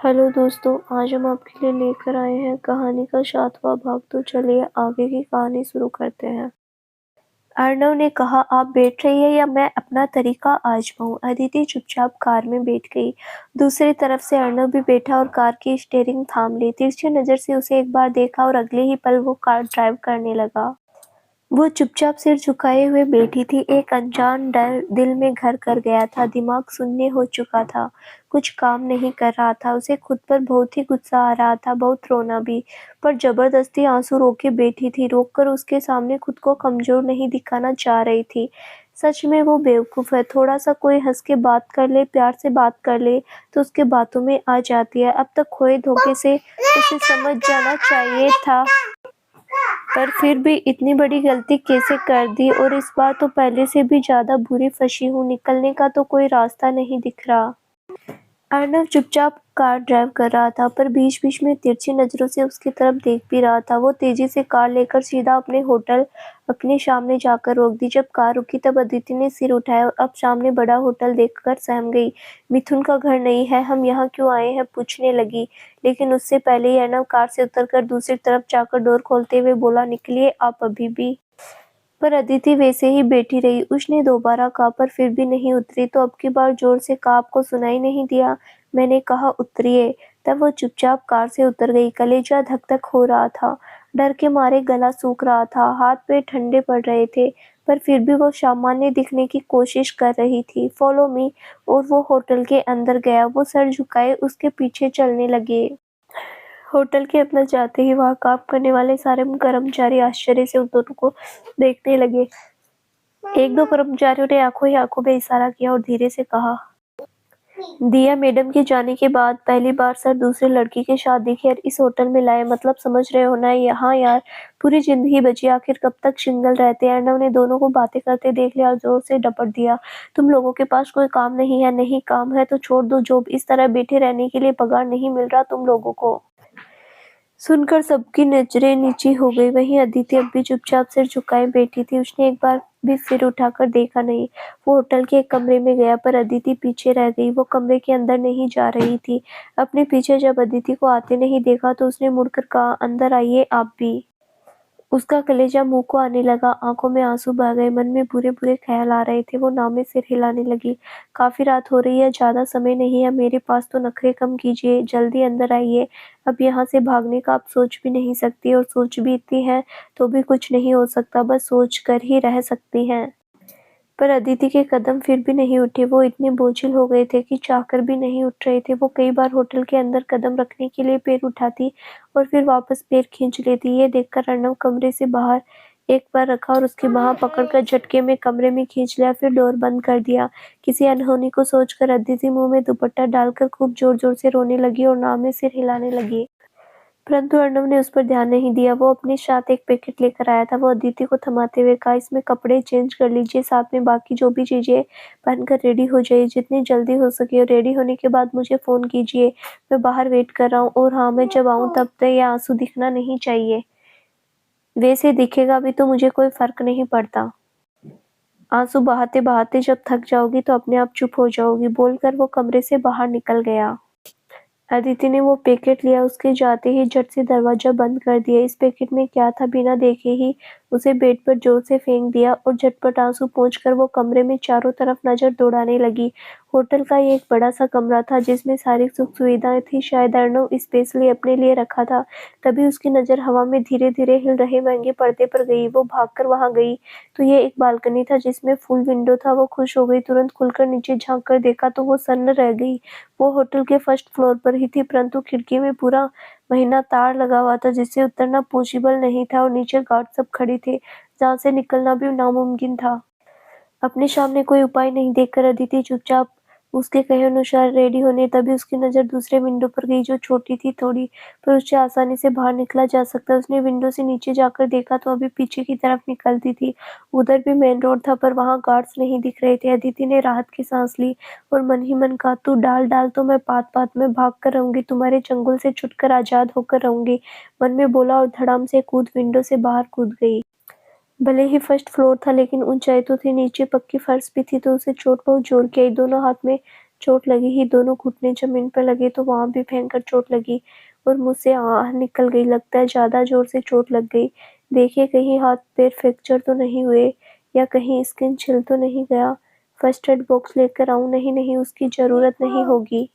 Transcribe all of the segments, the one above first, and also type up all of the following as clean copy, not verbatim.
Hello दोस्तों, आज हम आपके लिए लेकर आए हैं कहानी का 7वां भाग। तो चलिए आगे की कहानी शुरू करते हैं। अर्णव ने कहा, आप बैठ रही है या मैं अपना तरीका आजमाऊं? अदिति चुपचाप कार में बैठ गई। दूसरी तरफ से अर्णव भी बैठा और कार की स्टीयरिंग थाम ली। तिरछी नजर से उसे एक बार देखा और अगले ही पल वो कार ड्राइव करने लगा। वो चुपचाप सिर झुकाए हुए बैठी थी। एक अनजान डर दिल में घर कर गया था। दिमाग शून्य हो चुका था, कुछ काम नहीं कर रहा था। उसे खुद पर बहुत ही गुस्सा आ रहा था, बहुत रोना भी। पर जबरदस्ती आंसू रोके बैठी थी, रोककर उसके सामने खुद को कमजोर नहीं दिखाना चाह रही थी। सच में वो बेवकूफ है। थोड़ा सा कोई हंस के बात कर ले, प्यार से बात कर ले तो उसके बातों में आ जाती है। अब तक खोए धोखे से उसे समझ जाना चाहिए था, पर फिर भी इतनी बड़ी गलती कैसे कर दी? और इस बार तो पहले से भी ज्यादा बुरी फंसी हूँ। निकलने का तो कोई रास्ता नहीं दिख रहा। अर्णव चुपचाप कार ड्राइव कर रहा था, पर बीच बीच में तिरछी नजरों से उसकी तरफ देख भी रहा था। वो तेजी से कार लेकर सीधा अपने होटल अपने सामने जाकर रोक दी। जब कार रुकी तब अदिति ने सिर उठाया और अब सामने बड़ा होटल देखकर सहम गई। मिथुन का घर नहीं है, हम यहाँ क्यों आए हैं? पूछने लगी, लेकिन उससे पहले ही अर्णव कार से उतरकर दूसरी तरफ जाकर डोर खोलते हुए बोला, निकलिए आप अभी भी। पर अदिति वैसे ही बैठी रही। उसने दोबारा कहा, पर फिर भी नहीं उतरी। तो अब की बार जोर से कहा, आपको सुनाई नहीं दिया? मैंने कहा उतरिए। तब वो चुपचाप कार से उतर गई। कलेजा धक धक हो रहा था, डर के मारे गला सूख रहा था, हाथ पैर ठंडे पड़ रहे थे। पर फिर भी वो सामान्य दिखने की कोशिश कर रही थी। Follow me. और वो होटल के अंदर गया। वो सर झुकाए उसके पीछे चलने लगे। होटल के अंदर जाते ही वहां काम करने वाले सारे कर्मचारी आश्चर्य से उन दोनों को देखने लगे। एक दो कर्मचारियों ने आंखों ही आंखों में इशारा किया और धीरे से कहा, दिया मैडम के जाने के बाद पहली बार सर दूसरे लड़की के साथ दिखे और इस होटल में लाए। मतलब समझ रहे हो ना? यहाँ यार पूरी जिंदगी बची, आखिर कब तक सिंगल रहते? अर्णव ने दोनों को बातें करते देख लिया और जोर से डपट दिया, तुम लोगों के पास कोई काम नहीं है? नहीं काम है तो छोड़ दो जॉब। इस तरह बैठे रहने के लिए पगार नहीं मिल रहा तुम लोगों को? सुनकर सबकी नजरें नीची हो गई। वहीं अदिति अब भी चुपचाप सिर झुकाए बैठी थी। उसने एक बार भी सिर उठाकर देखा नहीं। वो होटल के एक कमरे में गया, पर अदिति पीछे रह गई। वो कमरे के अंदर नहीं जा रही थी। अपने पीछे जब अदिति को आते नहीं देखा तो उसने मुड़कर कहा, अंदर आइए आप भी। उसका कलेजा मुंह को आने लगा, आंखों में आंसू बह गए, मन में बुरे बुरे ख्याल आ रहे थे। वो नाव में सिर हिलाने लगी। काफी रात हो रही है, ज्यादा समय नहीं है मेरे पास, तो नखरे कम कीजिए, जल्दी अंदर आइए। अब यहाँ से भागने का आप सोच भी नहीं सकती, और सोच भी इतनी है तो भी कुछ नहीं हो सकता, बस सोच कर ही रह सकती हैं। पर अदिति के कदम फिर भी नहीं उठे। वो इतने बोझिल हो गए थे कि चाहकर भी नहीं उठ रहे थे। वो कई बार होटल के अंदर कदम रखने के लिए पैर उठाती और फिर वापस पैर खींच लेती। ये देखकर अर्णव कमरे से बाहर एक पैर रखा और उसकी बांह पकड़कर झटके में कमरे में खींच लिया, फिर डोर बंद कर दिया। किसी अनहोनी को सोचकर अदिति मुंह में दुपट्टा डालकर खूब जोर जोर से रोने लगी और नाव में सिर हिलाने लगी। परंतु अर्णव ने उस पर ध्यान नहीं दिया। वो अपने साथ एक पैकेट लेकर आया था। वो अदिति को थमाते हुए कहा, इसमें कपड़े चेंज कर लीजिए, साथ में बाकी जो भी चीजें पहनकर रेडी हो जाइए, जितनी जल्दी हो सके। और रेडी होने के बाद मुझे फोन कीजिए, मैं बाहर वेट कर रहा हूँ। और हाँ, मैं जब आऊँ तब तक ये आंसू दिखना नहीं चाहिए। वैसे दिखेगा भी तो मुझे कोई फर्क नहीं पड़ता। आंसू बहाते बहाते जब थक जाओगी तो अपने आप चुप हो जाओगी, बोलकर वो कमरे से बाहर निकल गया। अदिति ने वो पैकेट लिया। उसके जाते ही झट से दरवाजा बंद कर दिया। इस पैकेट में क्या था बिना देखे ही उसे बेड पर जोर से फेंक दिया और झटपट आंसू पोंछकर वो कमरे में चारों तरफ नजर दौड़ाने लगी। होटल का ये एक बड़ा सा कमरा था जिसमें सारी सुख सुविधाएं थी। शायद अर्णव स्पेशली अपने लिए रखा था। तभी उसकी नजर हवा में धीरे धीरे हिल रहे महंगे पर्दे पर गई। वो भागकर वहां गई तो ये एक बालकनी था जिसमें फुल विंडो था। वो खुश हो गई। तुरंत खुलकर नीचे झांक कर देखा तो वो सन्न रह गई। वो होटल के फर्स्ट फ्लोर पर ही थी, परंतु खिड़की में पूरा महीना तार लगा हुआ था जिससे उतरना पॉसिबल नहीं था, और नीचे गार्ड सब खड़े थे जहां से निकलना भी नामुमकिन था। अपने सामने कोई उपाय नहीं देखकर अदिति चुपचाप उसके कहे अनुसार रेडी होने, तभी उसकी नजर दूसरे विंडो पर गई जो छोटी थी थोड़ी, पर उससे आसानी से बाहर निकला जा सकता। उसने विंडो से नीचे जाकर देखा तो अभी पीछे की तरफ निकलती थी। उधर भी मेन रोड था, पर वहां गार्ड्स नहीं दिख रहे थे। अदिति ने राहत की सांस ली और मन ही मन कहा, तू डाल डाल तो मैं पात पात में भाग कर रहूंगी, तुम्हारे चंगुल से छुटकर आजाद होकर रहूंगी, मन में बोला और धड़ाम से कूद विंडो से बाहर कूद गई। भले ही फर्स्ट फ्लोर था लेकिन ऊंचाई तो थी, नीचे पक्की फर्श भी थी, तो उसे चोट बहुत जोर की आई। दोनों हाथ में चोट लगी ही, दोनों घुटने ज़मीन पर लगे तो वहाँ भी भयंकर चोट लगी और मुँह से आह निकल गई। लगता है ज़्यादा ज़ोर से चोट लग गई। देखिए कहीं हाथ-पैर फ्रैक्चर तो नहीं हुए या कहीं स्किन छिल तो नहीं गया। फर्स्ट एड बॉक्स लेकर आऊँ? नहीं, उसकी ज़रूरत नहीं होगी।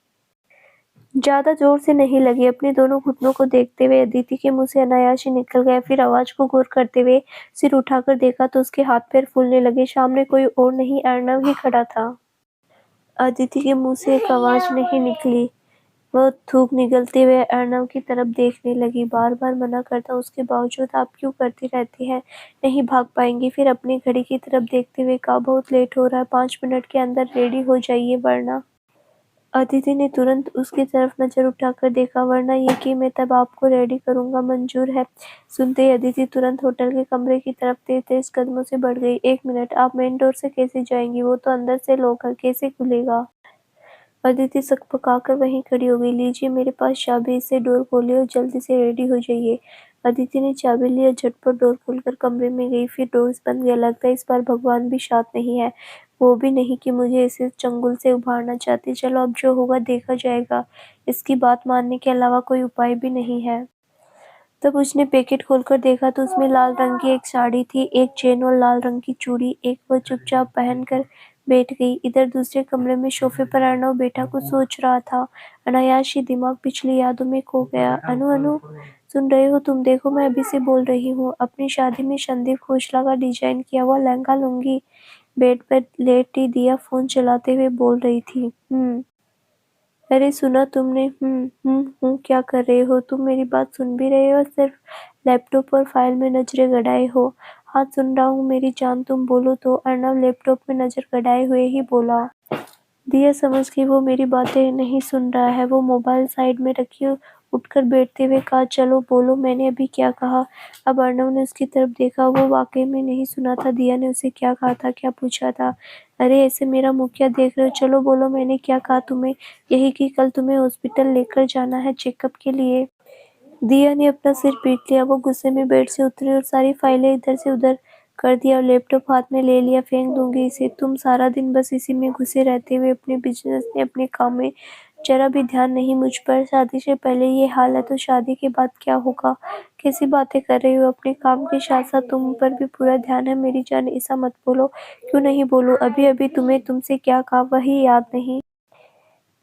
ज़्यादा ज़ोर से नहीं लगी। अपने दोनों घुटनों को देखते हुए अदिति के मुँह से अनायास ही निकल गया। फिर आवाज़ को गौर करते हुए सिर उठाकर देखा तो उसके हाथ-पैर फूलने लगे। सामने कोई और नहीं, अर्नव ही खड़ा था। अदिति के मुँह से एक आवाज़ नहीं निकली। वह थूक निगलते हुए अर्नव की तरफ देखने लगी। बार-बार मना करता हूँ उसके बावजूद आप क्यों करती रहती हैं? नहीं भाग पाएंगी। फिर अपनी घड़ी की तरफ देखते हुए कहा, बहुत लेट हो रहा है, 5 मिनट के अंदर रेडी हो जाइए वरना। अदिति ने तुरंत उसकी तरफ नज़र उठाकर देखा, वरना ये कि मैं तब आपको रेडी करूँगा, मंजूर है? सुनते ही अदिति तुरंत होटल के कमरे की तरफ तेज-तेज कदमों से बढ़ गई। 1 मिनट, आप मेन डोर से कैसे जाएंगी? वो तो अंदर से लॉक है, कैसे खुलेगा? अदिति सकपकाकर वहीं खड़ी हो गई। लीजिए मेरे पास चाबी, इससे डोर खोलिए और जल्दी से रेडी हो जाइए। अदिति ने चाबी ली और झटपट डोर खोलकर कमरे में गई। फिर डोर बंद गया। लगता है इस बार भगवान भी साथ नहीं है। वो भी नहीं कि मुझे इसे चंगुल से उभारना चाहती। चलो अब जो होगा देखा जाएगा। इसकी बात मानने के अलावा कोई उपाय भी नहीं है। तब उसने पैकेट खोलकर देखा तो उसमें लाल रंग की एक साड़ी थी, एक चेन और लाल रंग की चूड़ी। एक वह चुपचाप पहनकर बैठ गई। इधर दूसरे कमरे में सोफे पर अर्णव बैठा कुछ सोच रहा था। अनायास ही दिमाग पिछली यादों में खो गया। अनु, सुन रहे हो तुम? देखो मैं अभी से बोल रही हूँ। अपनी शादी में संदीप खोसला का डिजाइन किया हुआ लहंगा लूंगी। बेड पर लेटी दिया फोन चलाते हुए बोल रही थी। अरे सुना तुमने? क्या कर रहे हो तुम? मेरी बात सुन भी रहे हो, सिर्फ लैपटॉप और फाइल में नजरें गड़ाए हो? हाँ सुन रहा हूँ मेरी जान, तुम बोलो तो। अर्णव लैपटॉप में नजर गड़ाए हुए ही बोला। दिया समझ गई वो मेरी बातें नहीं सुन रहा है। वो मोबाइल साइड में रखी उठकर बैठते हुए कहा, चलो बोलो मैंने अभी क्या कहा? अब अर्णव ने उसकी तरफ देखा। वो वाकई में नहीं सुना था दिया ने उसे क्या कहा था, क्या पूछा था। अरे ऐसे मेरा मुँह क्या देख रहे हो? चलो बोलो मैंने क्या कहा तुम्हें? यही कि कल तुम्हें हॉस्पिटल लेकर जाना है चेकअप के लिए। दिया ने अपना सिर पीट लिया। वो गुस्से में बेड से उतरी और सारी फाइलें इधर से उधर कर दिया और लैपटॉप हाथ में ले लिया। फेंक दूंगी इसे। तुम सारा दिन बस इसी में घुसे रहते हुए, अपने बिजनेस में, अपने काम में जरा भी ध्यान नहीं मुझ पर। शादी से पहले ये हाल है तो शादी के बाद क्या होगा? कैसी बातें कर रही हो? अपने काम के साथ साथ तुम पर भी पूरा ध्यान है मेरी जान। ऐसा मत बोलो। क्यों नहीं बोलूं? अभी अभी तुम्हें तुमसे क्या कहा वही याद नहीं?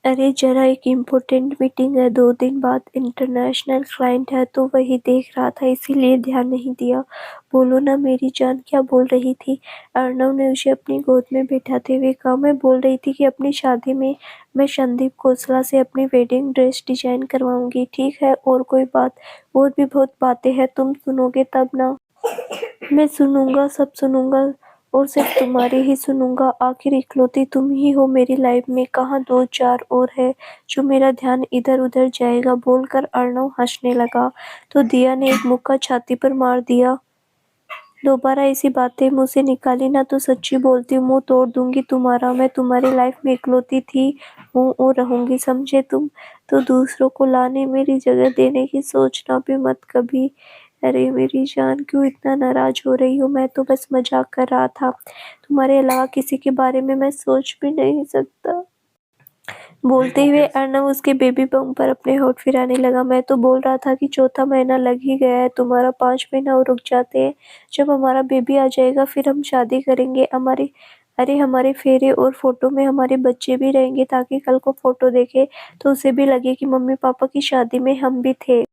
अरे जरा एक इम्पोर्टेंट मीटिंग है 2 दिन बाद, इंटरनेशनल क्लाइंट है तो वही देख रहा था, इसीलिए ध्यान नहीं दिया। बोलो ना मेरी जान, क्या बोल रही थी? अर्णव ने उसे अपनी गोद में बिठाते हुए कहा, मैं बोल रही थी कि अपनी शादी में मैं संदीप खोसला से अपनी वेडिंग ड्रेस डिजाइन करवाऊंगी। ठीक है, और कोई बात? और भी बहुत बातें हैं, तुम सुनोगे तब ना। मैं सुनूंगा, सब सुनूंगा और सिर्फ तुम्हारी ही सुनूंगा। आखिर इकलौती तुम ही हो मेरी लाइफ में। कहाँ 2-4 और है जो मेरा ध्यान इधर उधर जाएगा? बोलकर अर्णव हंसने लगा तो दिया ने एक मुक्का छाती पर मार दिया। दोबारा ऐसी बातें मुंह से निकाली ना तो सच्ची बोलती हूँ मुंह तोड़ दूंगी तुम्हारा। मैं तुम्हारी लाइफ में इकलौती थी, हूँ और रहूंगी, समझे तुम? तो दूसरों को लाने मेरी जगह देने की सोचना भी मत कभी। अरे मेरी जान, क्यों इतना नाराज हो रही हो? मैं तो बस मजाक कर रहा था। तुम्हारे अलावा किसी के बारे में मैं सोच भी नहीं सकता। बोलते हुए अर्णव उसके बेबी बम पर अपने होठ फिराने लगा। मैं तो बोल रहा था कि चौथा महीना लग ही गया है तुम्हारा, 5 महीना और रुक जाते हैं। जब हमारा बेबी आ जाएगा फिर हम शादी करेंगे। हमारे फेरे और फोटो में हमारे बच्चे भी रहेंगे, ताकि कल को फोटो देखे तो उसे भी लगे कि मम्मी पापा की शादी में हम भी थे।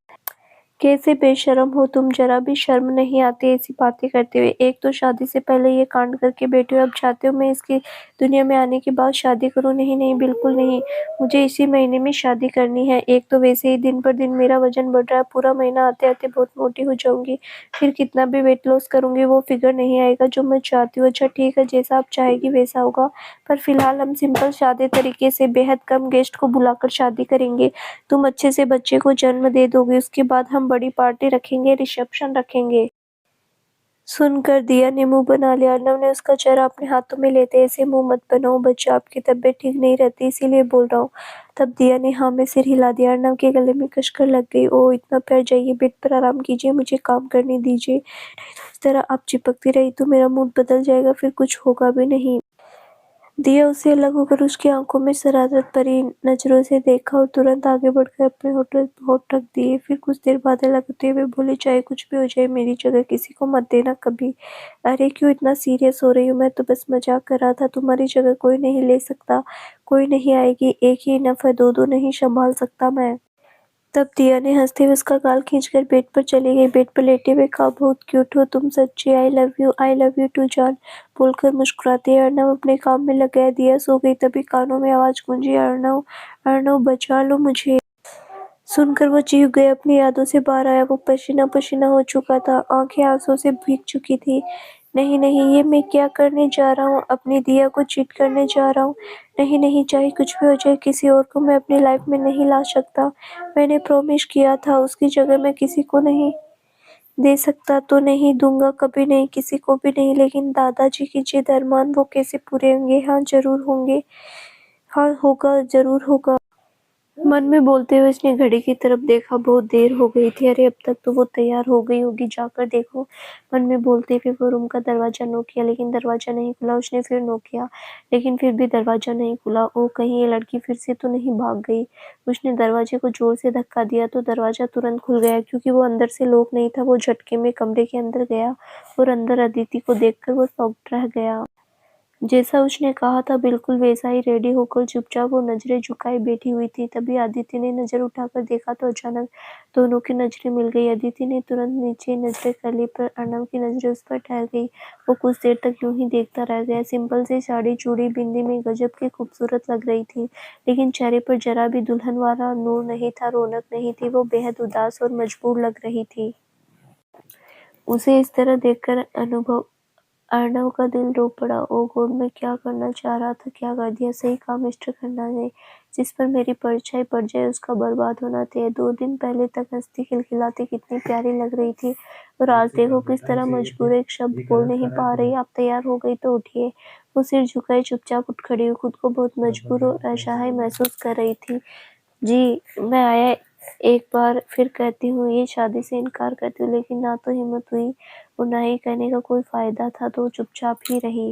कैसे बेशर्म हो तुम, जरा भी शर्म नहीं आती ऐसी बातें करते हुए? एक तो शादी से पहले ये कांड करके बैठे हो, अब चाहते हो मैं इसकी दुनिया में आने के बाद शादी करूं? नहीं, बिल्कुल नहीं। मुझे इसी महीने में शादी करनी है। एक तो वैसे ही दिन पर दिन मेरा वजन बढ़ रहा है, पूरा महीना आते आते बहुत मोटी हो जाऊंगी। फिर कितना भी वेट लॉस करूंगी वो फिगर नहीं आएगा जो मैं चाहती हूँ। अच्छा ठीक है, जैसा आप चाहेगी वैसा होगा, पर फिलहाल हम सिंपल सादे तरीके से बेहद कम गेस्ट को बुलाकर शादी करेंगे। तुम अच्छे से बच्चे को जन्म दे दोगे, उसके बाद हम बड़ी पार्टी रखेंगे, रिसेप्शन रखेंगे। सुनकर दिया ने मुंह बना लिया। अर्णव ने उसका चेहरा अपने हाथों में लेते, ऐसे मुंह मत बनाओ बच्चा, आपकी तबीयत ठीक नहीं रहती इसीलिए बोल रहा हूँ। तब दिया ने हाँ में सिर हिला दिया। अर्णव के गले में कसकर लग गई। ओ इतना प्यार, जाइए बेड पर आराम कीजिए, मुझे काम करने दीजिए। नहीं तो इस तरह आप चिपकती रही तो मेरा मूड बदल जाएगा, फिर कुछ होगा भी नहीं। दिया उसे अलग होकर उसकी आंखों में शरारत भरी नजरों से देखा और तुरंत आगे बढ़कर अपने होठ ढक दिए। फिर कुछ देर बाद लगते हुए बोले, चाहे कुछ भी हो जाए मेरी जगह किसी को मत देना कभी। अरे क्यों इतना सीरियस हो रही हो? मैं तो बस मजाक कर रहा था। तुम्हारी जगह कोई नहीं ले सकता, कोई नहीं आएगी, एक ही इनफ है, दो नहीं संभाल सकता मैं। तब दिया ने हंसते हुए उसका गाल खींचकर बेड पर चली गई। बेड पर लेटे हुए कहा, बहुत क्यूट हो तुम सच्ची, आई लव यू टू जान, बोलकर मुस्कुराते अर्नव अपने काम में लग गया। दिया सो गई, तभी कानों में आवाज गूंजी, अर्नव, अर्नव बचा लो मुझे। सुनकर वो चीख गया, अपनी यादों से बाहर आया। वो पसीना पसीना हो चुका था, आंखें आंसू से भीग चुकी थी। नहीं नहीं, ये मैं क्या करने जा रहा हूँ? अपनी दिया को चीट करने जा रहा हूँ। नहीं नहीं, चाहे कुछ भी हो जाए किसी और को मैं अपनी लाइफ में नहीं ला सकता। मैंने प्रॉमिस किया था, उसकी जगह मैं किसी को नहीं दे सकता तो नहीं दूंगा, कभी नहीं, किसी को भी नहीं। लेकिन दादाजी की जिद अरमान वो कैसे पूरे होंगे? हाँ जरूर होंगे, हाँ होगा, जरूर होगा। मन में बोलते हुए उसने घड़ी की तरफ देखा, बहुत देर हो गई थी। अरे अब तक तो वो तैयार हो गई होगी, जाकर देखो। मन में बोलते हुए वो रूम का दरवाजा नॉक किया, लेकिन दरवाजा नहीं खुला। उसने फिर नॉक किया, लेकिन फिर भी दरवाजा नहीं खुला। ओ कहीं ये लड़की फिर से तो नहीं भाग गई। उसने दरवाजे को जोर से धक्का दिया तो दरवाजा तुरंत खुल गया। क्योंकि वो अंदर से लॉक नहीं था, वो झटके में कमरे के अंदर गया और अंदर अदिति को देखकर वो शॉक्ड रह गया। जैसा उसने कहा था बिल्कुल वैसा ही रेडी होकर चुपचाप वो नजरें झुकाए बैठी हुई थी। तभी अदिति ने नजर उठाकर देखा तो अचानक दोनों की नजरें मिल गई। अदिति ने तुरंत नीचे नजरें कर ली, पर अर्नव की नजरें उस पर ठहर गई। वो कुछ देर तक यूं ही देखता रह गया। सिंपल सी साड़ी, चूड़ी, बिंदी में गजब की खूबसूरत लग रही थी, लेकिन चेहरे पर जरा भी दुल्हन वाला नूर नहीं था, रौनक नहीं थी। वो बेहद उदास और मजबूर लग रही थी। उसे इस तरह देखकर अनुभव अर्नव का दिल रो पड़ा। ओ गॉड, मैं क्या करना चाह रहा था, क्या कर दिया? सही कहा मिस्टर खन्ना ने, जिस पर मेरी परछाई पड़ जाए उसका बर्बाद होना तय है। 2 दिन पहले तक हंसती खिलखिलाती कितनी प्यारी लग रही थी, और आज देखो किस तरह मजबूर है, एक शब्द बोल नहीं पा रही। आप तैयार हो गई तो उठिए। वो सिर झुकाए चुपचाप उठ खड़ी हुई, खुद को बहुत मजबूर और असहाय महसूस कर रही थी। जी, मैं आया एक बार फिर कहती हूँ, ये शादी से इनकार करती हूँ, लेकिन ना तो हिम्मत हुई और ना ही कहने का कोई फायदा था, तो चुपचाप ही रही।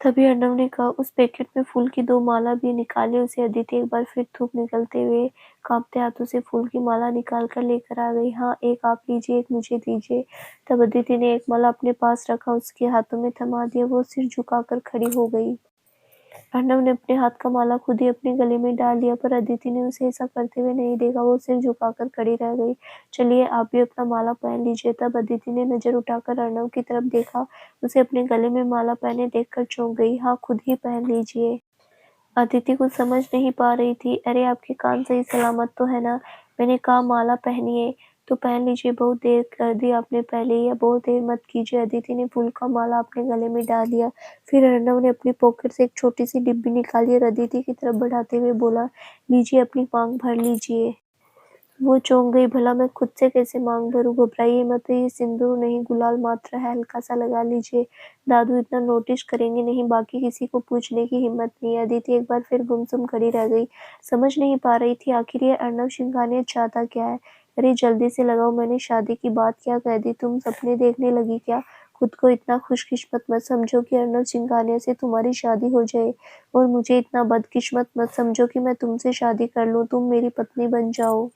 तभी अर्नव ने कहा, उस पैकेट में फूल की 2 माला भी निकाली। उसे अदिति एक बार फिर थूक निकलते हुए कांपते हाथों से फूल की माला निकाल कर लेकर आ गई। हाँ, एक आप लीजिए, एक मुझे दीजिए। तब अदिति ने एक माला अपने पास रखा, उसके हाथों में थमा दिया। वो सिर झुकाकर खड़ी हो गई। अर्नव ने अपने हाथ का माला खुद ही अपने गले में डाल लिया, पर अदिति ने उसे ऐसा करते हुए नहीं देखा। वो सिर झुकाकर खड़ी रह गई। चलिए आप भी अपना माला पहन लीजिए। तब अदिति ने नजर उठाकर अर्नव की तरफ देखा। उसे अपने गले में माला पहने देखकर चौंक गई। हाँ, खुद ही पहन लीजिए। अदिति कुछ समझ नहीं पा रही थी। अरे आपके कान सही सलामत तो है ना? मैंने कहा माला पहनिए तो पहन लीजिए, बहुत देर कर दी आपने पहले ही, या बहुत देर मत कीजिए। अदिति ने फूल का माला अपने गले में डाल लिया। फिर अर्नव ने अपनी पॉकेट से एक छोटी सी डिब्बी निकाली और अदिति की तरफ बढ़ाते हुए बोला, लीजिए अपनी मांग भर लीजिए। वो चौंक गई, भला मैं खुद से कैसे मांग भरूं? घबराइए मत, ये सिंदूर नहीं गुलाल मात्र है, हल्का सा लगा लीजिए। दादू इतना नोटिस करेंगे नहीं, बाकी किसी को पूछने की हिम्मत नहीं। अदिति एक बार फिर गुमसुम खड़ी रह गई, समझ नहीं पा रही थी आखिर ये अर्नव सिंघानिया चाहता क्या है। अरे जल्दी से लगाओ, मैंने शादी की बात क्या कह दी? तुम सपने देखने लगी क्या? खुद को इतना खुशकिस्मत मत समझो कि अर्नव सिंघानिया से तुम्हारी शादी हो जाए, और मुझे इतना बदकिस्मत मत समझो कि मैं तुमसे शादी कर लूं, तुम मेरी पत्नी बन जाओ।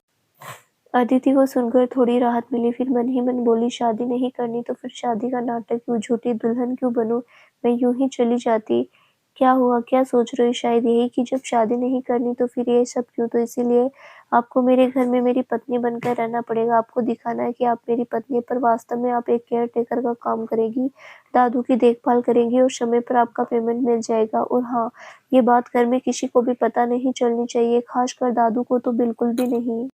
अदिति को सुनकर थोड़ी राहत मिली। फिर मन ही मन बोली, शादी नहीं करनी तो फिर शादी का नाटक क्यों, झूठी दुल्हन क्यों बनूं, मैं यूं ही चली जाती। क्या हुआ, क्या सोच रही हो? शायद यही कि जब शादी नहीं करनी तो फिर ये सब क्यों? तो इसीलिए आपको मेरे घर में मेरी पत्नी बनकर रहना पड़ेगा। आपको दिखाना है कि आप मेरी पत्नी, पर वास्तव में आप एक केयर टेकर का काम करेगी, दादू की देखभाल करेंगी और समय पर आपका पेमेंट मिल जाएगा। और हाँ, ये बात घर में किसी को भी पता नहीं चलनी चाहिए, खासकर दादू को तो बिल्कुल भी नहीं।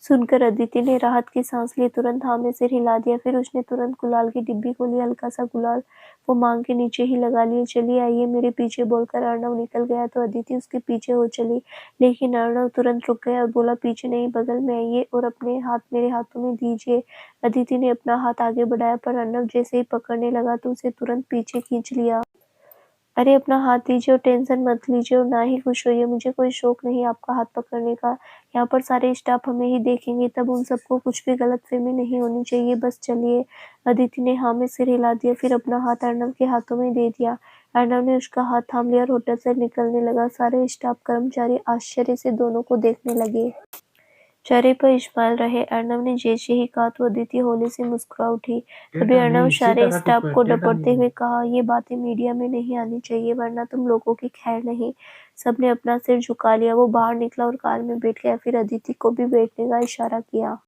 सुनकर अदिति ने राहत की सांस ली, तुरंत हाँ में सिर हिला दिया। फिर उसने तुरंत गुलाल की डिब्बी खोली, हल्का सा गुलाल वो मांग के नीचे ही लगा लिए। चलिए आइए मेरे पीछे, बोलकर अर्नव निकल गया तो अदिति उसके पीछे हो चली। लेकिन अर्नव तुरंत रुक गया और बोला, पीछे नहीं, बगल में आइए और अपने हाथ मेरे हाथों में दीजिए। अदिति ने अपना हाथ आगे बढ़ाया, पर अर्नव जैसे ही पकड़ने लगा तो उसे तुरंत पीछे खींच लिया। अरे अपना हाथ दीजिए और टेंशन मत लीजिए और ना ही खुश होइए, मुझे कोई शौक नहीं आपका हाथ पकड़ने का। यहाँ पर सारे स्टाफ हमें ही देखेंगे, तब उन सबको कुछ भी गलतफहमी नहीं होनी चाहिए, बस चलिए। अदिति ने हाँ में सिर हिला दिया, फिर अपना हाथ अर्नव के हाथों में दे दिया। अर्णव ने उसका हाथ थाम लिया और होटल से निकलने लगा। सारे स्टाफ कर्मचारी आश्चर्य से दोनों को देखने लगे। चेहरे पर इस्माइल रहे। अर्णव ने जैसे ही कहा तो अदिति होली से मुस्कुरा उठी। तभी अर्णव सारे स्टाफ को डपटते हुए कहा, ये बातें मीडिया में नहीं आनी चाहिए वरना तुम लोगों की खैर नहीं। सबने अपना सिर झुका लिया। वो बाहर निकला और कार में बैठ गया। फिर अदिति को भी बैठने का इशारा किया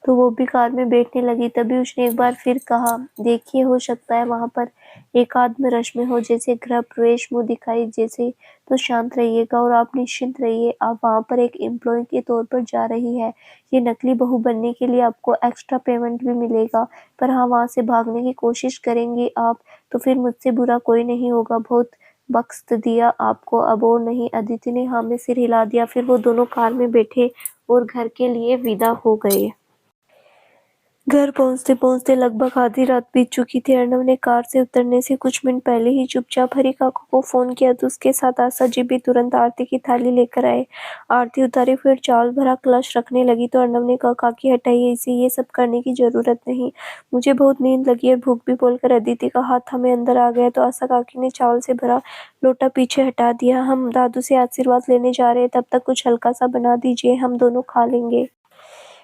तो वो भी कार में बैठने लगी। तभी उसने एक बार फिर कहा, देखिए हो सकता है वहां पर एक आध रश्मि हो जैसे गृह प्रवेश मुँह दिखाई जैसे, तो शांत रहिएगा और आप निश्चिंत रहिए। आप वहां पर एक एम्प्लॉय के तौर पर जा रही है। ये नकली बहू बनने के लिए आपको एक्स्ट्रा पेमेंट भी मिलेगा, पर हाँ वहां से भागने की कोशिश करेंगी आप तो फिर मुझसे बुरा कोई नहीं होगा। बहुत बख्श दिया आपको अब और नहीं। अदिति ने हाँ में सिर हिला दिया। फिर वो दोनों कार में बैठे और घर के लिए विदा हो गए। घर पहुंचते पहुंचते लगभग आधी रात बीत चुकी थी। अर्णव ने कार से उतरने से कुछ मिनट पहले ही चुपचाप हरी काका को फोन किया तो उसके साथ आशा जी भी तुरंत आरती की थाली लेकर आए। आरती उतारी, फिर चावल भरा कलश रखने लगी तो अर्णव ने कहा, काकी हटाइए इसे, ये सब करने की जरूरत नहीं, मुझे बहुत नींद लगी और भूख भी। बोलकर अदिति का हाथ हमें अंदर आ गया तो आशा काकी ने चावल से भरा लोटा पीछे हटा दिया। हम दादू से आशीर्वाद लेने जा रहे हैं, तब तक कुछ हल्का सा बना दीजिए, हम दोनों खा लेंगे।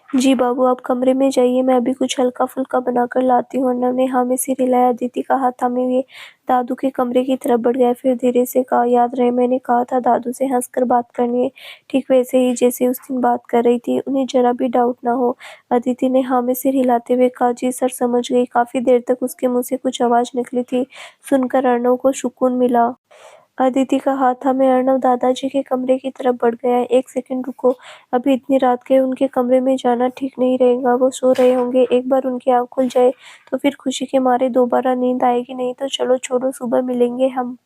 जी बाबू, आप कमरे में जाइए, मैं अभी कुछ हल्का फुल्का बनाकर लाती हूँ। अर्णव ने हाँ में सिर हिलाया। अदिति का हाथ थामे हुए दादू के कमरे की तरफ बढ़ गया। फिर धीरे से कहा, याद रहे मैंने कहा था दादू से हंसकर बात करनी है, ठीक वैसे ही जैसे उस दिन बात कर रही थी, उन्हें जरा भी डाउट ना हो। अदिति ने हाँ में सिर हिलाते हुए कहा, जी सर, समझ गई। काफी देर तक उसके मुंह से कुछ आवाज निकली थी। सुनकर अर्णव को सुकून मिला। अदिति का हाथ थामे अर्णव दादाजी के कमरे की तरफ बढ़ गया। एक सेकंड रुको, अभी इतनी रात के उनके कमरे में जाना ठीक नहीं रहेगा, वो सो रहे होंगे। एक बार उनकी आंख खुल जाए तो फिर खुशी के मारे दोबारा नींद आएगी नहीं, तो चलो छोड़ो, सुबह मिलेंगे हम।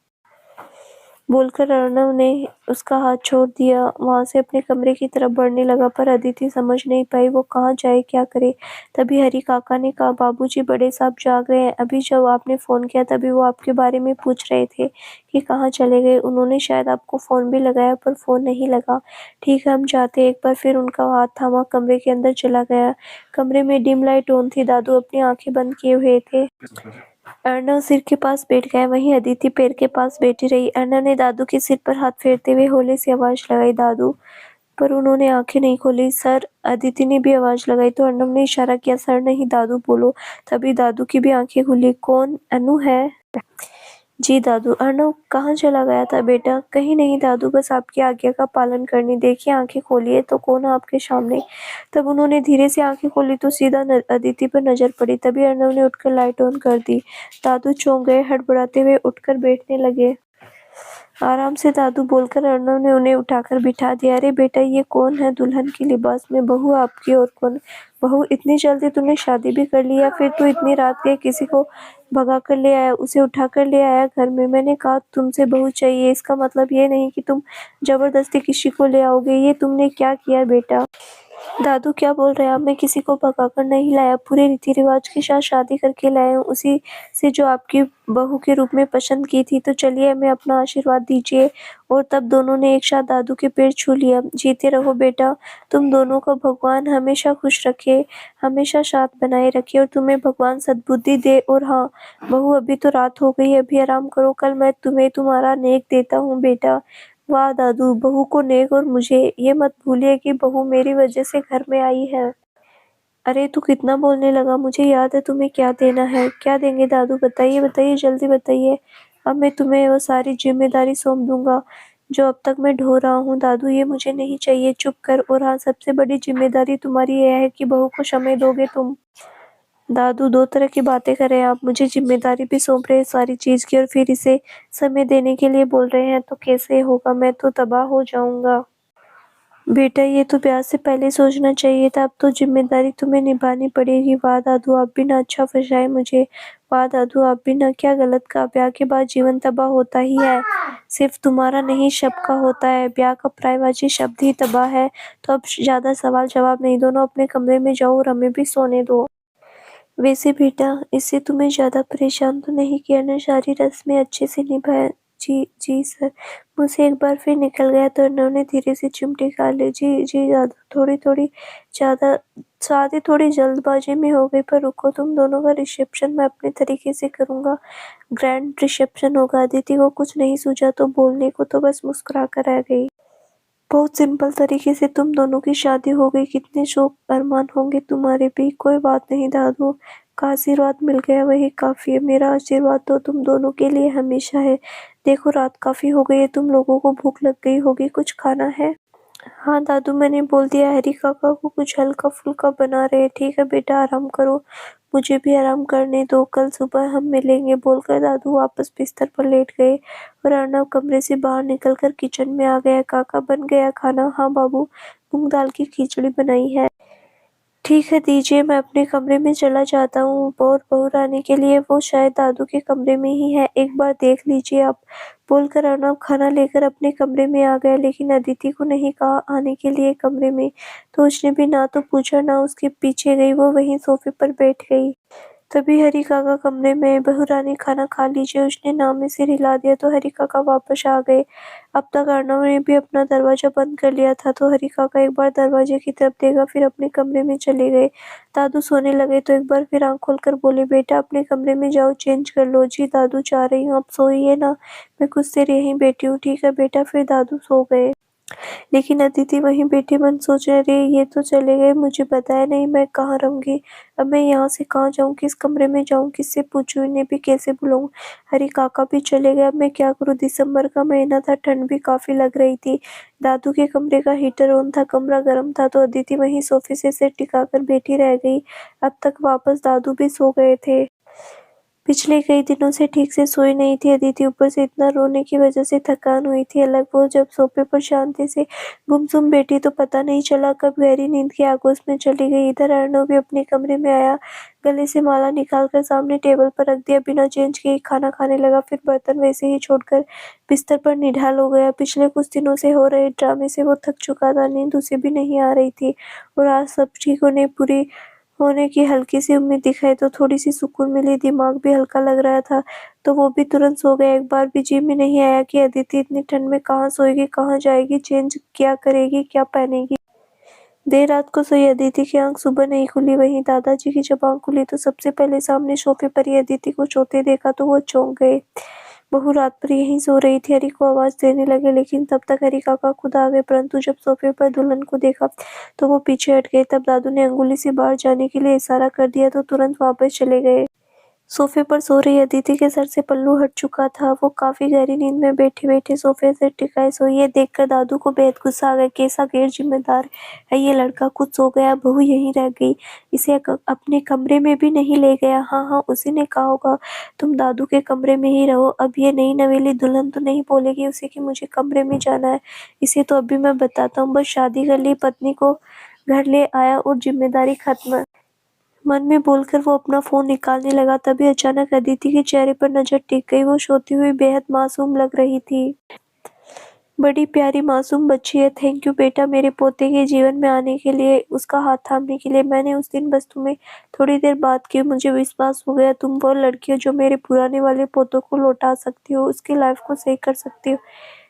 बोलकर अर्णव ने उसका हाथ छोड़ दिया। वहां से अपने कमरे की तरफ बढ़ने लगा, पर अदिति समझ नहीं पाई वो कहाँ जाए, क्या करे। तभी हरी काका ने कहा, बाबूजी बड़े साहब जाग रहे हैं। अभी जब आपने फोन किया तभी वो आपके बारे में पूछ रहे थे कि कहाँ चले गए। उन्होंने शायद आपको फोन भी लगाया पर फोन नहीं लगा। ठीक है, हम जाते। एक बार फिर उनका हाथ थामा कमरे के अंदर चला गया। कमरे में डिम लाइट ऑन थी। दादू अपनी आंखें बंद किए हुए थे। अर्णव सिर के पास बैठ गया, वहीं अदिति पैर के पास बैठी रही। अर्णव ने दादू के सिर पर हाथ फेरते हुए हौले से आवाज लगाई, दादू, पर उन्होंने आंखें नहीं खोली। सर, अदिति ने भी आवाज लगाई तो अर्णव ने इशारा किया, सर नहीं दादू बोलो। तभी दादू की भी आंखें खुली। कौन? अनु है? जी दादू। अर्णव, कहाँ चला गया था बेटा? कहीं नहीं दादू, बस आपकी आज्ञा का पालन करने। देखिए, आंखें खोलिए तो कौन है आपके सामने। तब उन्होंने धीरे से आंखें खोली तो सीधा अदिति पर नजर पड़ी। तभी अर्णव ने उठकर लाइट ऑन कर दी। दादू चौंक गए। हड़बड़ाते हुए उठकर बैठने लगे। आराम से दादू, बोलकर अर्णव ने उन्हें उठाकर बिठा दिया। अरे बेटा, ये कौन है दुल्हन की लिबास में? बहू आपकी। और कौन? बहू? इतनी जल्दी तूने शादी भी कर ली, या फिर तू इतनी रात के किसी को भगा कर ले आया, उसे उठा कर ले आया घर में? मैंने कहा तुमसे बहू चाहिए, इसका मतलब ये नहीं कि तुम जबरदस्ती किसी को ले आओगे। ये तुमने क्या किया बेटा? दादू क्या बोल रहे हैं आप? मैं किसी को भगाकर नहीं लाया, पूरे रीति रिवाज के साथ शादी करके लाया हूँ, उसी से जो आपकी बहू के रूप में पसंद की थी। तो चलिए हमें अपना आशीर्वाद दीजिए। और तब दोनों ने एक साथ दादू के पैर छू लिया। जीते रहो बेटा, तुम दोनों को भगवान हमेशा खुश रखे, हमेशा साथ बनाए रखे और तुम्हें भगवान सद्बुद्धि दे। और हाँ बहू, अभी तो रात हो गई, अभी आराम करो, कल मैं तुम्हें तुम्हारा नेक देता हूँ बेटा। वाह दादू, बहू को नेक और मुझे, ये मत भूलिए कि बहू मेरी वजह से घर में आई है। अरे तू कितना बोलने लगा, मुझे याद है तुम्हें क्या देना है। क्या देंगे दादू? बताइए बताइए, जल्दी बताइए। अब मैं तुम्हें वो सारी जिम्मेदारी सौंप दूंगा जो अब तक मैं ढो रहा हूँ। दादू, ये मुझे नहीं चाहिए, चुप कर। और हाँ, सबसे बड़ी जिम्मेदारी तुम्हारी यह है कि बहू को समय दोगे तुम। दादू, दो तरह की बातें कर रहे हैं आप। मुझे जिम्मेदारी भी सौंप रहे हैं सारी चीज की और फिर इसे समय देने के लिए बोल रहे हैं, तो कैसे होगा? मैं तो तबाह हो जाऊंगा। बेटा, ये तो ब्याह से पहले सोचना चाहिए था, अब तो जिम्मेदारी तुम्हें निभानी पड़ेगी। वाह दादू, आप भी ना अच्छा फंसाए मुझे। वाह दादू, आप भी ना, क्या गलत कहा? ब्याह के बाद जीवन तबाह होता ही है, सिर्फ तुम्हारा नहीं सबका होता है। ब्याह का पर्यायवाची शब्द ही तबाह है। तो अब ज्यादा सवाल जवाब नहीं, दोनों अपने कमरे में जाओ और हमें भी सोने दो। वैसे बेटा, इससे तुम्हें ज्यादा परेशान तो नहीं किया ना? सारी रस्में अच्छे से निभाया? जी जी सर। मुझसे एक बार फिर निकल गया तो उन्होंने धीरे से चिमटी खा ली। जी जी दादू, थोड़ी थोड़ी ज्यादा शादी थोड़ी जल्दबाजी में हो गई, पर रुको, तुम दोनों का रिसेप्शन मैं अपने तरीके से करूँगा। ग्रैंड रिसेप्शन होगा। अदिति को कुछ नहीं सूझा तो बोलने को, तो बस मुस्कुरा कर रह गई। बहुत सिंपल तरीके से तुम दोनों की शादी हो गई। कितने शौक अरमान होंगे तुम्हारे भी। कोई बात नहीं, दादू का आशीर्वाद मिल गया वही काफ़ी है। मेरा आशीर्वाद तो तुम दोनों के लिए हमेशा है। देखो, रात काफ़ी हो गई है, तुम लोगों को भूख लग गई होगी, कुछ खाना है? हाँ दादू, मैंने बोल दिया हरी काका को कुछ हल्का फुल्का बना रहे। ठीक है बेटा, आराम करो, मुझे भी आराम करने दो, कल सुबह हम मिलेंगे, बोलकर दादू वापस बिस्तर पर लेट गए और अर्नव कमरे से बाहर निकलकर किचन में आ गया। काका, बन गया खाना? हाँ बाबू, मूंग दाल की खिचड़ी बनाई है। ठीक है, दीजिए, मैं अपने कमरे में चला जाता हूँ। और बहू रानी के लिए वो शायद दादू के कमरे में ही है, एक बार देख लीजिए आप, बोलकर अर्नव खाना लेकर अपने कमरे में आ गया। लेकिन अदिति को नहीं कहा आने के लिए कमरे में, तो उसने भी ना तो पूछा ना उसके पीछे गई। वो वहीं सोफे पर बैठ गई। तभी हरी काका कमरे में, बहू रानी खाना खा लीजिए, उसने नाम में सिर हिला दिया तो हरी काका वापस आ गए। अब तक अर्णव ने भी अपना दरवाजा बंद कर लिया था, तो हरी काका एक बार दरवाजे की तरफ देखा, फिर अपने कमरे में चले गए। दादू सोने लगे तो एक बार फिर आंख खोलकर बोले, बेटा अपने कमरे में जाओ, चेंज कर लो। जी दादू, जा रही हूँ, अब सोइए ना, मैं कुछ देर यहीं बैठी हूँ। ठीक है बेटा। फिर दादू सो गए। लेकिन अदिति वहीं बैठी मन सोच रही, अरे ये तो चले गए, मुझे बताया नहीं, मैं कहाँ रहूंगी, अब मैं यहाँ से कहाँ जाऊँ, किस कमरे में जाऊँ, किससे पूछूं, इन्हें भी कैसे बुलाऊं। हरी काका भी चले गए, अब मैं क्या करूँ। दिसंबर का महीना था, ठंड भी काफी लग रही थी। दादू के कमरे का हीटर ऑन था, कमरा गर्म था, तो अदिति वहीं सोफे से सिर टिकाकर बैठी रह गई। अब तक वापस दादू भी सो गए थे। पिछले कई दिनों से ठीक से सोई नहीं थी अदिति, ऊपर से इतना रोने की वजह से थकान हुई थी अलग। वो जब सोफे पर शांति से गुमसुम बैठी तो पता नहीं चला कब गहरी नींद के आगोश में चली गई। इधर अर्णव भी अपने कमरे में आया, गले से माला निकालकर सामने टेबल पर रख दिया, बिना चेंज किए खाना खाने लगा, फिर बर्तन वैसे ही छोड़कर बिस्तर पर निढाल हो गया। पिछले कुछ दिनों से हो रहे ड्रामे से वो थक चुका था, नींद उसे भी नहीं आ रही थी, और आज सब ठीक होने पूरी होने की हल्की सी उम्मीद दिखाई तो थोड़ी सी सुकून मिली, दिमाग भी हल्का लग रहा था, तो वो भी तुरंत सो गया। एक बार भी जी में नहीं आया कि अदिति इतनी ठंड में कहाँ सोएगी, कहाँ जाएगी, चेंज क्या करेगी, क्या पहनेगी। देर रात को सोई अदिति की आंख सुबह नहीं खुली। वहीं दादाजी की जब आंख खुली तो सबसे पहले सामने सोफे पर ही अदिति को सोते देखा तो वो चौंक गए। बहू रात भर यहीं सो रही थी। हरी को आवाज देने लगे, लेकिन तब तक हरी काका खुद आ गए, परंतु जब सोफे पर दुल्हन को देखा तो वो पीछे हट गए। तब दादू ने अंगुली से बाहर जाने के लिए इशारा कर दिया तो तुरंत वापस चले गए। सोफे पर सो रही अदिति के सर से पल्लू हट चुका था, वो काफी गहरी नींद में बैठे बैठे सोफे से टिकाए सोई। ये देखकर दादू को बेहद गुस्सा आ गया, कैसा गैर जिम्मेदार है ये लड़का, खुद सो गया, बहू यहीं रह गई, इसे अपने कमरे में भी नहीं ले गया। हाँ हाँ, उसी ने कहा होगा तुम दादू के कमरे में ही रहो। अब ये नई नवेली दुल्हन तो नहीं बोलेगी उसे कि मुझे कमरे में जाना है, इसे तो अभी मैं बताता हूँ। बस शादी कर ली, पत्नी को घर ले आया और जिम्मेदारी खत्म, मन में बोलकर वो अपना फोन निकालने लगा। तभी अचानक अदिति के चेहरे पर नजर टिक गई। वो सोती हुई बेहद मासूम लग रही थी, बड़ी प्यारी मासूम बच्ची है। थैंक यू बेटा, मेरे पोते के जीवन में आने के लिए, उसका हाथ थामने के लिए। मैंने उस दिन बस तुम्हें थोड़ी देर बात की, मुझे विश्वास हो गया तुम वो लड़की हो जो मेरे पुराने वाले पोतों को लौटा सकती हो, उसकी लाइफ को सही कर सकती हो।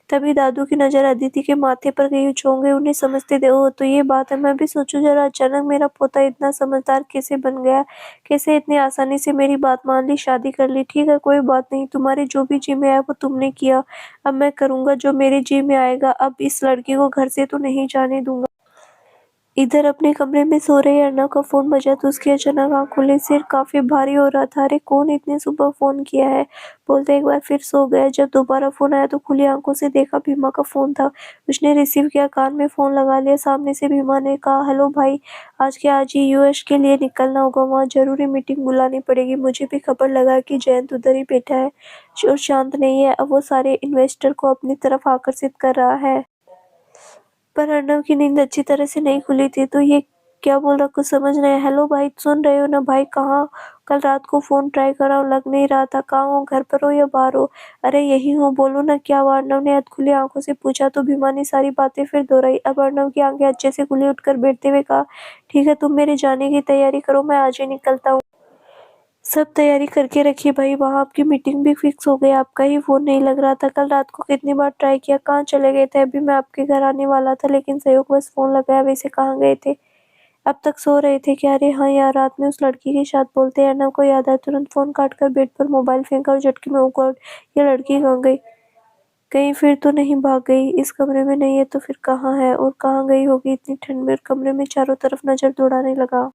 तभी दादू की नजर अदिति के माथे पर गई, चौंक गए, उन्हें समझते दे, ओ तो ये बात है। मैं भी सोचूं जरा, अचानक मेरा पोता इतना समझदार कैसे बन गया, कैसे इतनी आसानी से मेरी बात मान ली, शादी कर ली। ठीक है, कोई बात नहीं, तुम्हारे जो भी जी में आया वो तुमने किया, अब मैं करूंगा जो मेरे जी में आएगा। अब इस लड़की को घर से तो नहीं जाने दूंगा। इधर अपने कमरे में सो रही अर्णव का फोन बजा तो उसकी अचानक आंख खुली, सिर काफी भारी हो रहा था। अरे कौन इतने सुबह फोन किया है, बोलते एक बार फिर सो गया। जब दोबारा फोन आया तो खुली आंखों से देखा भीमा का फोन था। उसने रिसीव किया, कान में फोन लगा लिया। सामने से भीमा ने कहा, हेलो भाई, आज के आज ही यूएस के लिए निकलना होगा, वहाँ जरूरी मीटिंग बुलानी पड़ेगी। मुझे भी खबर लगा कि जयंत उधर ही बैठा है और शांत नहीं है, अब वो सारे इन्वेस्टर को अपनी तरफ आकर्षित कर रहा है। पर अर्णव की नींद अच्छी तरह से नहीं खुली थी, तो ये क्या बोल रहा कुछ समझ नहीं आया। हेलो भाई, सुन रहे हो ना भाई, कहाँ, कल रात को फोन ट्राई करा, लग नहीं रहा था, कहाँ हो, घर पर हो या बाहर हो। अरे यही हो, बोलो ना क्या हुआ, अर्णव ने अधखुली आंखों से पूछा। तो भीमा ने सारी बातें फिर दोहराई। अब अर्णव की आंखें अच्छे से खुली, उठकर बैठते हुए कहा, ठीक है, तुम मेरे जाने की तैयारी करो, मैं आज ही निकलता हूँ। सब तैयारी करके रखिए भाई, वहाँ आपकी मीटिंग भी फिक्स हो गई। आपका ही फोन नहीं लग रहा था, कल रात को कितनी बार ट्राई किया, कहाँ चले गए थे। अभी मैं आपके घर आने वाला था, लेकिन संयोगवश फोन लगाया, वैसे कहाँ गए थे। अब तक सो रहे थे क्या? अरे हाँ यार, रात में उस लड़की की शायद बोलते अर्नव को याद आया, तुरंत फोन काट कर बेड पर मोबाइल फेंका और झटके में ओ गॉड, ये लड़की कहाँ गई? कहीं फिर तो नहीं भाग गई? इस कमरे में नहीं है तो फिर कहाँ है? और कहाँ गई होगी इतनी ठंड में? कमरे में चारों तरफ नजर दौड़ाने लगा।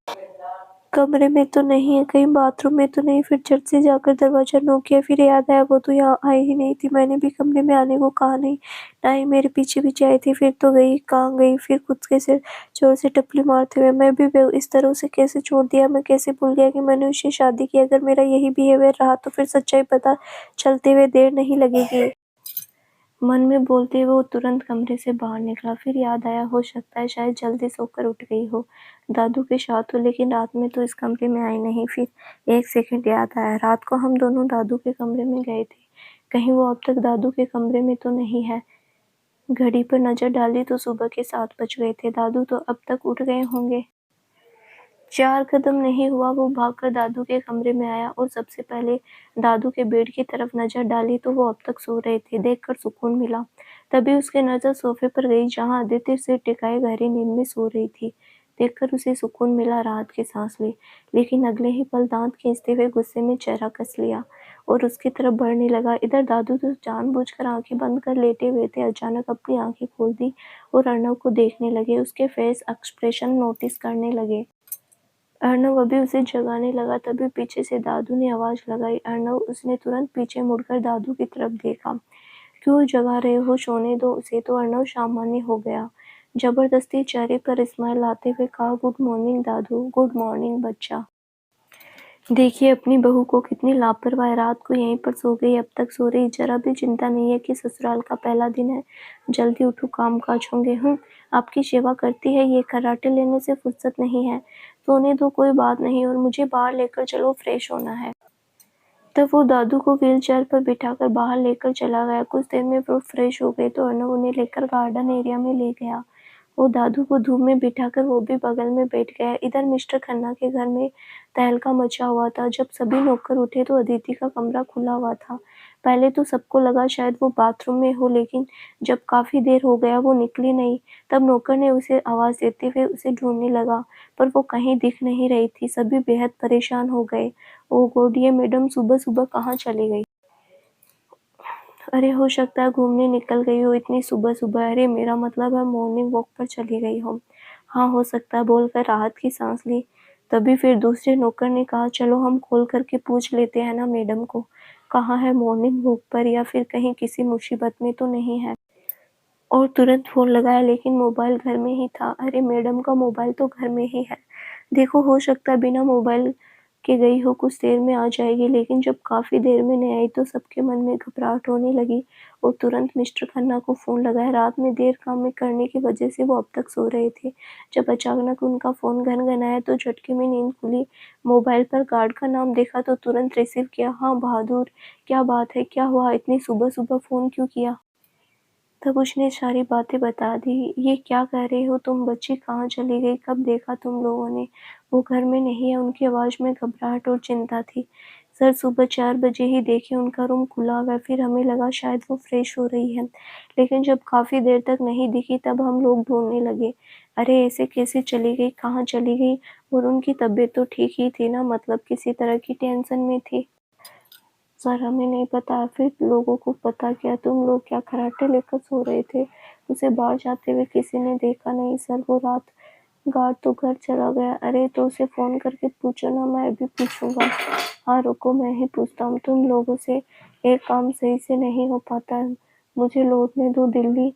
कमरे में तो नहीं है, कहीं बाथरूम में तो नहीं? फिर झट से जाकर दरवाजा नॉक किया, फिर याद आया वो तो यहाँ आई ही नहीं थी, मैंने भी कमरे में आने को कहा नहीं, ना ही मेरे पीछे पीछे आई थी। फिर तो गई, कहाँ गई? फिर खुद के सिर जोर से टपली मारते हुए, मैं भी इस तरह उसे कैसे छोड़ दिया? मैं कैसे भूल गया कि मैंने उससे शादी की? अगर मेरा यही बिहेवियर रहा तो फिर सच्चाई पता चलते हुए देर नहीं लगेगी। मन में बोलते हुए वो तुरंत कमरे से बाहर निकला। फिर याद आया, हो सकता है शायद जल्दी सोकर उठ गई हो, दादू के साथ हो, लेकिन रात में तो इस कमरे में आई नहीं। फिर एक सेकंड याद आया, रात को हम दोनों दादू के कमरे में गए थे, कहीं वो अब तक दादू के कमरे में तो नहीं है? घड़ी पर नजर डाली तो सुबह के 7 बज गए थे, दादू तो अब तक उठ गए होंगे। 4 कदम नहीं हुआ वो भागकर दादू के कमरे में आया और सबसे पहले दादू के बेड की तरफ नजर डाली तो वो अब तक सो रहे थे। देखकर सुकून मिला। तभी उसकी नजर सोफे पर गई जहां आदित्य सिर टिकाए गहरी नींद में सो रही थी। देखकर उसे सुकून मिला, राहत की सांस ली, लेकिन अगले ही पल दांत खींचते हुए गुस्से में चेहरा कस लिया और उसकी तरफ बढ़ने लगा। इधर दादू तो जानबूझकर आंखें बंद कर लेटे हुए थे, अचानक अपनी आंखें खोल दी और अर्णव को देखने लगे, उसके फेस एक्सप्रेशन नोटिस करने लगे। अर्णव अभी उसे जगाने लगा, तभी पीछे से दादू ने आवाज लगाई। अर्णव, उसने तुरंत पीछे मुड़कर दादू की तरफ देखा। क्यों जगा रहे हो? सोने दो उसे तो। अर्णव सामान्य हो गया, जबरदस्ती चेहरे पर स्माइल लाते हुए कहा, गुड मॉर्निंग दादू। गुड मॉर्निंग बच्चा। देखिए अपनी बहू को, कितनी लापरवाह है, रात को यहीं पर सो गई, अब तक सो रही, जरा भी चिंता नहीं है कि ससुराल का पहला दिन है, जल्दी उठो, काम काज होंगे। आपकी सेवा करती है, ये कराटे लेने से फुर्सत नहीं है। सोने दो, कोई बात नहीं, और मुझे बाहर लेकर चलो, फ्रेश होना है। तब वो दादू को व्हीलचेयर पर बिठाकर बाहर लेकर चला गया। कुछ देर में वो फ्रेश हो गए तो अर्णव उन्हें लेकर गार्डन एरिया में ले गया। वो दादू को धूप में बिठाकर वो भी बगल में बैठ गया। इधर मिस्टर खन्ना के घर में तहलका मचा हुआ था। जब सभी नौकर उठे तो अदिति का कमरा खुला हुआ था। पहले तो सबको लगा शायद वो बाथरूम में हो, लेकिन जब काफी देर हो गया वो निकली नहीं, तब नौकर ने उसे आवाज देते हुए उसे ढूंढने लगा, पर वो कहीं दिख नहीं रही थी। सभी बेहद परेशान हो गए। ओ गॉड, ये मैडम सुबह सुबह कहाँ चली गई? अरे हो सकता है घूमने निकल गई हो इतनी सुबह सुबह। अरे मेरा मतलब है मॉर्निंग वॉक पर चली गई हो। हाँ हो सकता है, बोलकर राहत की सांस ली। तभी फिर दूसरे नौकर ने कहा, चलो हम खोल करके पूछ लेते हैं ना मैडम को, कहाँ है, मॉर्निंग वॉक पर या फिर कहीं किसी मुसीबत में तो नहीं है? और तुरंत फोन लगाया, लेकिन मोबाइल घर में ही था। अरे मैडम का मोबाइल तो घर में ही है, देखो हो सकता है बिना मोबाइल के गई हो, कुछ देर में आ जाएगी। लेकिन जब काफी देर में नहीं आई तो सबके मन में घबराहट होने लगी और तुरंत मिस्टर खन्ना को फोन लगाया। रात में देर काम में करने की वजह से वो अब तक सो रहे थे। जब अचानक उनका फोन घनघनाया तो झटके में नींद खुली। मोबाइल पर गार्ड का नाम देखा तो तुरंत रिसीव किया। हाँ बहादुर, क्या बात है, क्या हुआ, इतनी सुबह सुबह फोन क्यों किया? तब उसने सारी बातें बता दी। ये क्या कह रहे हो तुम? बच्ची कहाँ चली गई? कब देखा तुम लोगों ने? वो घर में नहीं है। उनकी आवाज में घबराहट और चिंता थी। सर सुबह 4 बजे ही देखे उनका रूम खुला हुआ है, फिर हमें लगा शायद वो फ्रेश हो रही है, लेकिन जब काफी देर तक नहीं दिखी तब हम लोग ढूंढने लगे। अरे ऐसे कैसे चली गई, कहाँ चली गई? और उनकी तबीयत तो ठीक ही थी ना, मतलब किसी तरह की टेंशन में थी? सर हमें नहीं पता, फिर लोगों को पता क्या? तुम लोग क्या खर्राटे लेकर सो रहे थे? उसे बाहर जाते हुए किसी ने देखा नहीं सर, वो रात गार्ड तो घर चला गया। अरे तो उसे फोन करके पूछो ना, मैं भी पूछूंगा। हाँ रुको, मैं ही पूछता हूँ। तुम लोगों से एक काम सही से नहीं हो पाता है, मुझे लौटने दो दिल्ली,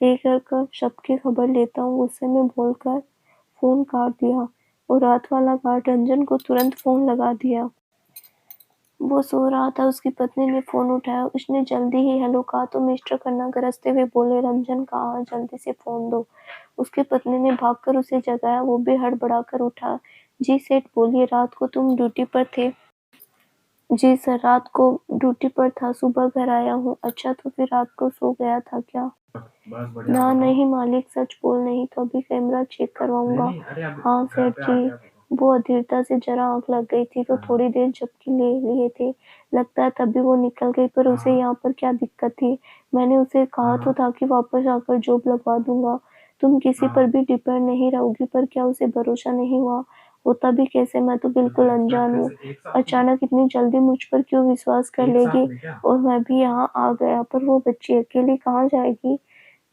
एक कर सबकी खबर लेता हूँ, गुस्से में बोलकर फोन काट दिया और रात वाला गार्ड रंजन को तुरंत फोन लगा दिया। वो सो रहा था, उसकी पत्नी ने फोन उठाया, उसने जल्दी ही हेलो कहा तो मिस्टर खन्ना गरजते हुए बोले, रंजन कहाँ, जल्दी से फोन दो। उसकी पत्नी ने भागकर उसे जगाया, वो भी हड़बड़ाकर उठा। जी सेठ बोलिए, रात को तुम ड्यूटी पर थे? जी सर, रात को ड्यूटी पर था, सुबह घर आया हूँ। अच्छा तो फिर रात को सो गया था क्या? ना नहीं मालिक, सच बोल, नहीं तो अभी कैमरा चेक करवाऊंगा। हाँ सेठ जी। वो अधीरता से जरा आंख लग गई थी तो थोड़ी देर झपकी ले लिए थे, लगता है तभी वो निकल गई, पर उसे यहाँ पर क्या दिक्कत थी? मैंने उसे कहा तो था कि वापस आकर जॉब लगवा दूंगा। तुम किसी पर भी डिपेंड नहीं रहोगी। पर क्या उसे भरोसा नहीं हुआ? होता भी कैसे, मैं तो बिल्कुल अनजान हूँ। अचानक इतनी जल्दी मुझ पर क्यों विश्वास कर लेगी? और मैं भी यहाँ आ गया, पर वो बच्ची अकेली कहाँ जाएगी?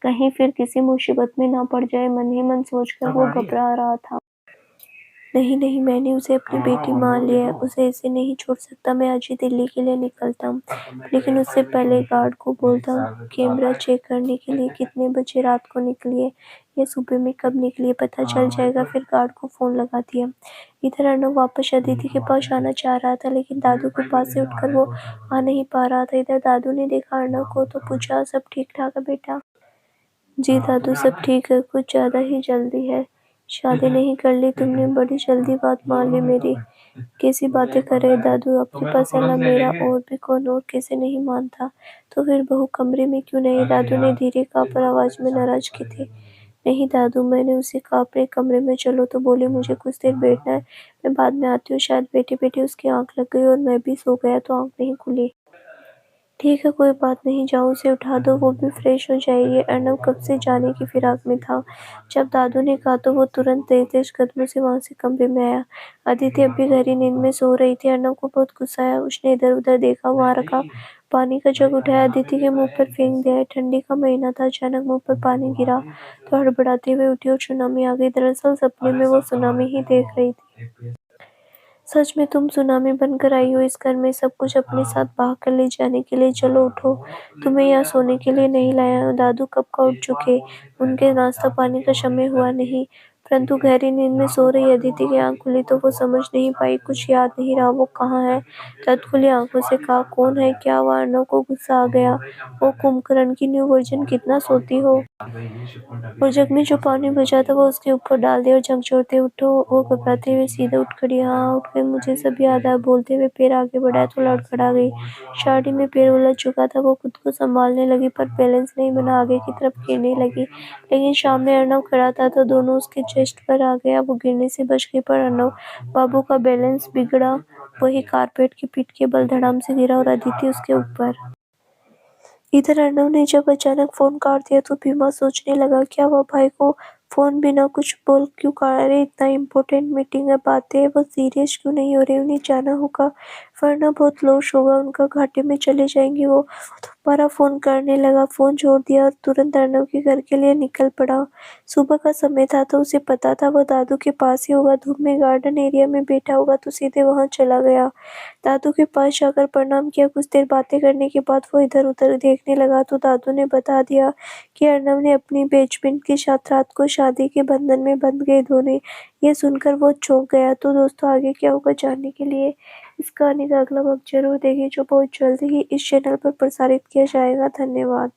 कहीं फिर किसी मुसीबत में ना पड़ जाए, मन ही मन सोचकर वो घबरा रहा था। नहीं नहीं, मैंने उसे अपनी बेटी मान लिया है, उसे ऐसे नहीं छोड़ सकता। मैं आज ही दिल्ली के लिए निकलता हूँ, लेकिन उससे पहले गार्ड को बोलता हूँ कैमरा चेक करने के लिए। कितने बजे रात को निकली है या सुबह में कब निकली है पता चल जाएगा। फिर गार्ड को फ़ोन लगा दिया। इधर अर्नव वापस अदिति के पास आना चाह रहा था, लेकिन दादू के पास से उठकर वो आ नहीं पा रहा था। इधर दादू ने देखा अर्नव को तो पूछा, सब ठीक ठाक है बेटा? जी दादू, सब ठीक है, कुछ ज़्यादा ही जल्दी है। शादी नहीं कर ली तुमने? बड़ी जल्दी बात मान ली मेरी। कैसी बातें कर रहे दादू? आपके पास अल्लाह मेरा और भी कौन, और कैसे नहीं मानता? तो फिर बहू कमरे में क्यों नहीं? दादू ने धीरे काँपती आवाज में नाराजगी थी। नहीं दादू, मैंने उसे कहा अपने कमरे में चलो तो बोली मुझे कुछ देर बैठना है, मैं बाद में आती हूँ। शायद बैठे बैठे उसकी आँख लग गई और मैं भी सो गया तो आँख नहीं खुली। ठीक है, कोई बात नहीं, जाओ उसे उठा दो, वो भी फ्रेश हो जाएगी। अर्नव कब से जाने की फिराक में था। जब दादू ने कहा तो वो तुरंत तेज-तेज कदमों से वहाँ से कमरे में आया। अदिति अब भी गहरी नींद में सो रही थी। अर्नव को बहुत गुस्सा आया। उसने इधर-उधर देखा, वहाँ रखा पानी का जग उठाया, अदिति के मुँह पर फेंक दिया। ठंडी का महीना था, अचानक मुँह पर पानी गिरा तो हड़बड़ाते हुए उठी और सुनामी आ गई। दरअसल सपने में वो सुनामी ही देख रही थी। सच में तुम सुनामी बनकर आई हो इस घर में, सब कुछ अपने साथ बहा कर ले जाने के लिए। चलो उठो, तुम्हें यहाँ सोने के लिए नहीं लाया हूँ। दादू कब का उठ चुके, उनके नाश्ता पानी का समय हुआ नहीं, परंतु गहरी नींद में सो रही अदिति की आंख खुली तो वो समझ नहीं पाई, कुछ याद नहीं रहा वो कहाँ है। तद खुली आंखों से कहा, कौन है, क्या हुआ? अर्नव को गुस्सा आ गया। वो कुंभकर्ण की न्यू वर्जन, कितना सोती हो। और जग में जो पानी बचा था वो उसके ऊपर डाल दिया और झकझोरते उठो। वो घबराते हुए सीधे उठ खड़ी। हाँ उठ गई, मुझे सब याद आया। बोलते हुए पैर आगे बढ़ाया तो लड़खड़ा गई। साड़ी में पैर उलझ चुका था। वो खुद को संभालने लगी पर बैलेंस नहीं बना, आगे की तरफ गिरने लगी। लेकिन सामने अर्नव खड़ा था तो दोनों उसके चेस्ट पर आ गया। वो गिरने से बच गई पर अर्नव बाबू का बैलेंस बिगड़ा। वही कारपेट की पीठ के बल धड़ाम से गिरा और अदिति उसके ऊपर। इधर अर्नव ने जब अचानक फोन काट दिया तो भीमा सोचने लगा, क्या हुआ भाई को फोन बिना कुछ बोल क्यों काट रहे? इतना इम्पोर्टेंट मीटिंग है, बातें हैं, वो सीरियस क्यों नहीं हो रही? उन्हें जाना होगा वरना बहुत लॉस होगा उनका, घाटे में चले जाएंगे वो दोबारा फोन करने लगा। फोन छोड़ दिया और तुरंत अर्नव के घर के लिए निकल पड़ा। सुबह का समय था तो उसे पता था वो दादू के पास ही होगा। धूप में गार्डन एरिया में बैठा होगा तो सीधे वहां चला गया। दादू के पास जाकर प्रणाम किया। कुछ देर बातें करने के बाद वो इधर उधर देखने लगा तो दादू ने बता दिया कि अर्नव ने अपनी बेचमेंट के साथ रात को शादी के बंधन में बंध गए दोनों। ये सुनकर वो चौंक गया। तो दोस्तों आगे क्या होगा जानने के लिए इस कहानी का अगला भाग जरूर देखिए, जो बहुत जल्दी ही इस चैनल पर प्रसारित किया जाएगा। धन्यवाद।